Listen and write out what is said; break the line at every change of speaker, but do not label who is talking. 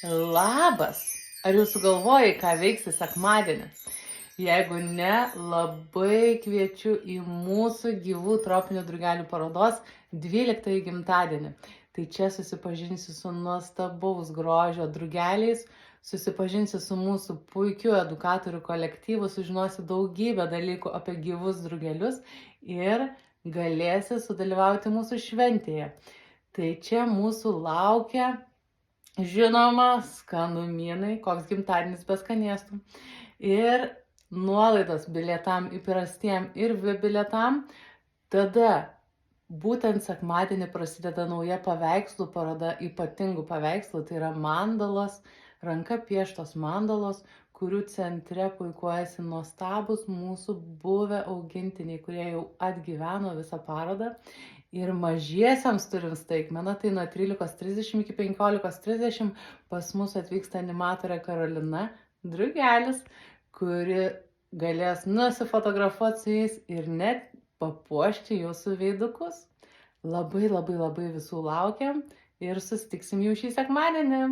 Labas! Ar jau sugalvojai, ką veiksi sekmadienį? Jeigu ne, labai kviečiu į mūsų gyvų tropinių drugelių parodos 12 gimtadienį. Tai čia susipažinsi su nuostabaus grožio drugeliais, susipažinsi su mūsų puikiu edukatorių kolektyvu, sužinosi daugybę dalykų apie gyvus drugelius ir galėsi sudalyvauti mūsų šventėje. Tai čia mūsų laukia, žinoma, skanumynai, koks gimtadienis be skanėstų. Ir nuolaidos bilietam įprastiem ir VIP bilietam. Tada būtent sekmadienį prasideda nauja paveikslų paroda, ypatingų paveikslų. Tai yra mandalos, ranka pieštos mandalos, kurių centre puikuojasi nuostabus mūsų buvę augintiniai, kurie jau atgyveno visą parodą. Ir mažiesiams turim staigmeną, tai nuo 13:30 iki 15:30 pas mus atvyksta animatorė Karolina Drugelis, kuri galės nusifotografuoti su jais ir net papuošti jūsų veidukus. Labai visų laukiam ir susitiksim jau šį sekmadienį.